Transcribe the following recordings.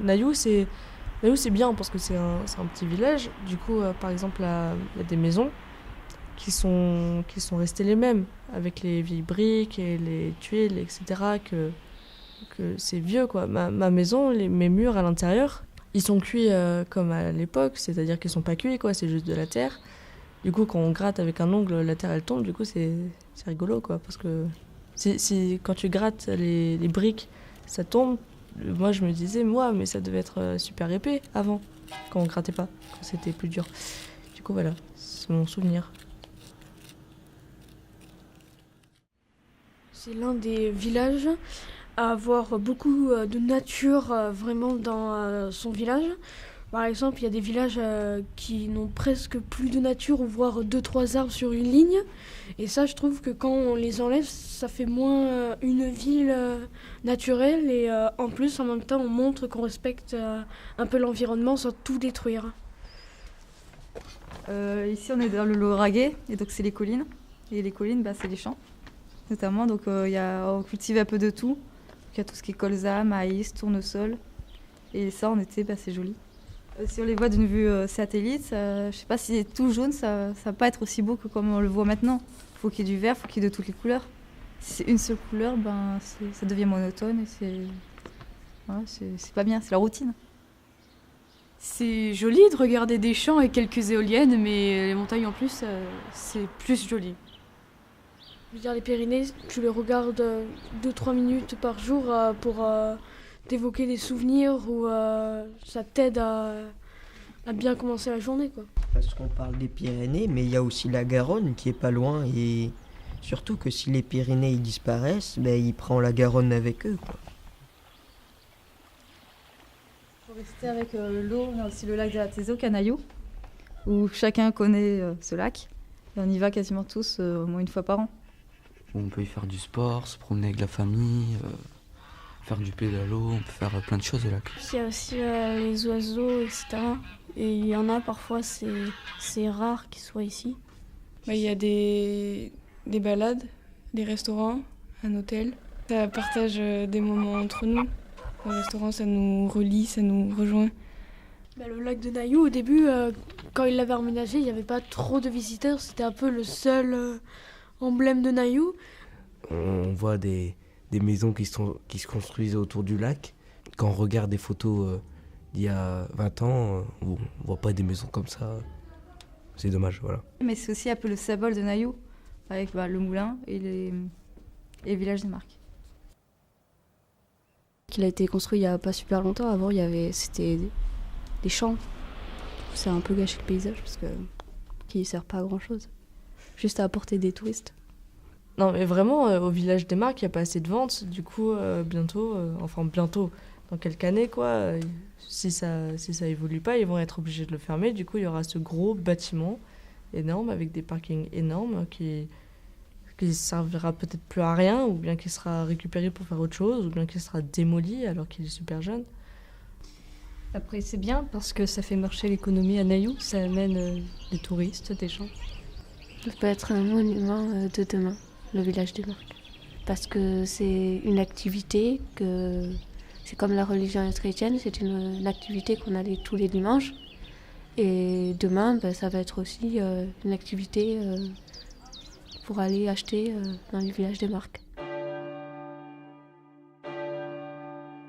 Naïou, c'est bien parce que c'est un petit village. Du coup, par exemple, il y a des maisons qui sont restées les mêmes, avec les vieilles briques et les tuiles, etc. Que c'est vieux, quoi. Ma maison, mes murs à l'intérieur, ils sont cuits comme à l'époque, c'est-à-dire qu'ils sont pas cuits, quoi, c'est juste de la terre. Du coup, quand on gratte avec un ongle, la terre elle tombe, du coup, c'est rigolo, quoi, parce que quand tu grattes les briques, ça tombe. Moi, je me disais, mais ça devait être super épais avant, quand on grattait pas, quand c'était plus dur. Du coup, voilà, c'est mon souvenir. C'est l'un des villages à avoir beaucoup de nature vraiment dans son village. Par exemple, il y a des villages qui n'ont presque plus de nature ou voire deux trois arbres sur une ligne. Et ça, je trouve que quand on les enlève, ça fait moins une ville naturelle. Et en plus, en même temps, on montre qu'on respecte un peu l'environnement sans tout détruire. Ici, on est dans le Lauragais, et donc c'est les collines. Et les collines, c'est les champs, notamment. Donc on cultive un peu de tout. Il y a tout ce qui est colza, maïs, tournesol. Et ça, en été, c'est joli. Si on les voit d'une vue satellite, je sais pas si c'est tout jaune, ça va pas être aussi beau que comme on le voit maintenant. Faut qu'il y ait du vert, faut qu'il y ait de toutes les couleurs. Si c'est une seule couleur, ça devient monotone et c'est pas bien, c'est la routine. C'est joli de regarder des champs et quelques éoliennes, mais les montagnes en plus, c'est plus joli. Je veux dire, les Pyrénées, tu les regardes 2-3 minutes par jour pour t'évoquer des souvenirs ou ça t'aide à bien commencer la journée, quoi. Parce qu'on parle des Pyrénées, mais il y a aussi la Garonne qui est pas loin et surtout que si les Pyrénées ils disparaissent, ils prennent la Garonne avec eux, quoi. Pour rester avec l'eau, on a aussi le lac de la Tézé au Canaillou, où chacun connaît ce lac. Et on y va quasiment tous au moins une fois par an. On peut y faire du sport, se promener avec la famille, faire du pédalo, on peut faire plein de choses au lac. Il y a aussi les oiseaux, etc. Et il y en a parfois, c'est rare qu'ils soient ici. Il y a des balades, des restaurants, un hôtel. Ça partage des moments entre nous. Le restaurant, ça nous relie, ça nous rejoint. Le lac de Naïou, au début, quand il l'avait emménagé, il n'y avait pas trop de visiteurs. C'était un peu le seul emblème de Naïou. On voit des maisons qui se construisent autour du lac. Quand on regarde des photos d'il y a 20 ans, on voit pas des maisons comme ça. C'est dommage, voilà. Mais c'est aussi un peu le symbole de Naïou, avec le moulin et les villages des Marques. Il a été construit il n'y a pas super longtemps. Avant, c'était des champs. Ça a un peu gâché le paysage parce qu'il ne sert pas à grand chose. Juste à apporter des touristes. Non, mais vraiment, au village des Marques, il n'y a pas assez de ventes. Du coup, bientôt, dans quelques années, quoi, si ça évolue pas, ils vont être obligés de le fermer. Du coup, il y aura ce gros bâtiment énorme avec des parkings énormes qui servira peut-être plus à rien, ou bien qui sera récupéré pour faire autre chose, ou bien qui sera démoli alors qu'il est super jeune. Après, c'est bien parce que ça fait marcher l'économie à Naïou, ça amène des touristes, des gens. Ça peut être un monument de demain, le village des Marques. Parce que c'est une activité c'est comme la religion chrétienne, c'est une activité qu'on a tous les dimanches. Et demain, ça va être aussi une activité pour aller acheter dans le village des Marques.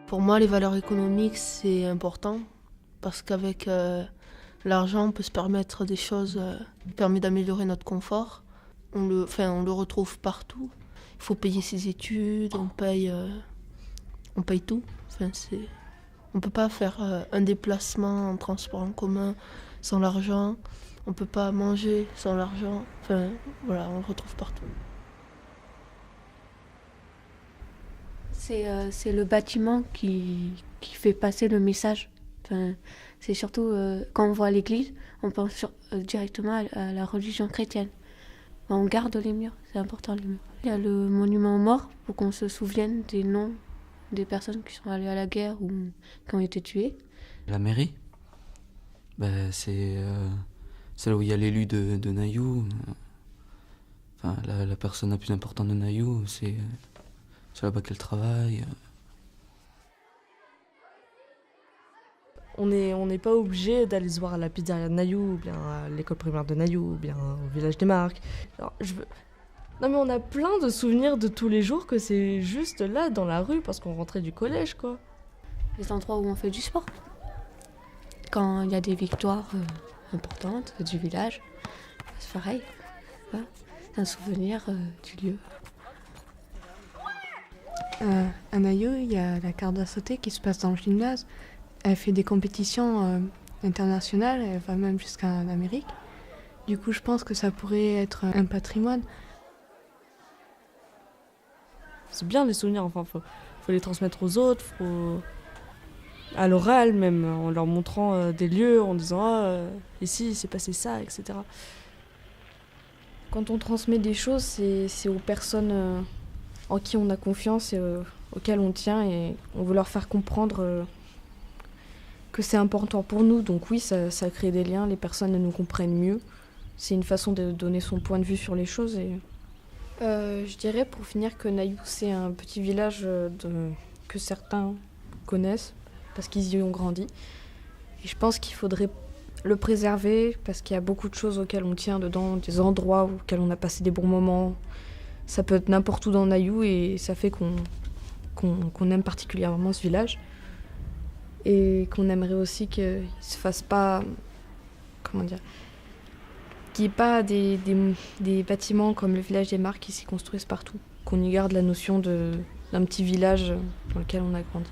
Pour moi, les valeurs économiques, c'est important parce qu'avec l'argent, on peut se permettre des choses qui permettent d'améliorer notre confort. On le retrouve partout. Il faut payer ses études, on paye tout. On ne peut pas faire un déplacement en transport en commun sans l'argent. On ne peut pas manger sans l'argent. On le retrouve partout. C'est le bâtiment qui fait passer le message. C'est surtout quand on voit l'église, on pense directement à la religion chrétienne. On garde les murs, c'est important les murs. Il y a le monument aux morts pour qu'on se souvienne des noms des personnes qui sont allées à la guerre ou qui ont été tuées. La mairie, c'est là où il y a l'élu de Naïou. La personne la plus importante de Naïou, c'est là-bas qu'elle travaille. On n'est pas obligé d'aller se voir à la pizzeria de Naïou, ou bien à l'école primaire de Naïou, ou bien au village des Marques. Alors, non mais on a plein de souvenirs de tous les jours que c'est juste là, dans la rue, parce qu'on rentrait du collège, quoi. Les endroits où on fait du sport. Quand il y a des victoires importantes du village, c'est pareil. Voilà. C'est un souvenir du lieu. À Naïou, il y a la carte à sauter qui se passe dans le gymnase. Elle fait des compétitions internationales, elle va même jusqu'en Amérique. Du coup, je pense que ça pourrait être un patrimoine. C'est bien les souvenirs, enfin, faut les transmettre aux autres, à l'oral même, en leur montrant des lieux, en disant ici il s'est passé ça, etc. Quand on transmet des choses, c'est aux personnes en qui on a confiance et auxquelles on tient, et on veut leur faire comprendre que c'est important pour nous. Donc oui, ça crée des liens, les personnes nous comprennent mieux. C'est une façon de donner son point de vue sur les choses. Et je dirais pour finir que Naïou, c'est un petit village que certains connaissent parce qu'ils y ont grandi. Et je pense qu'il faudrait le préserver parce qu'il y a beaucoup de choses auxquelles on tient dedans, des endroits auxquels on a passé des bons moments. Ça peut être n'importe où dans Naïou et ça fait qu'on aime particulièrement ce village. Et qu'on aimerait aussi qu'il ne se fasse pas... Comment dire ? Qu'il n'y ait pas des bâtiments comme le village des Marques qui s'y construisent partout. Qu'on y garde la notion d'un petit village dans lequel on a grandi.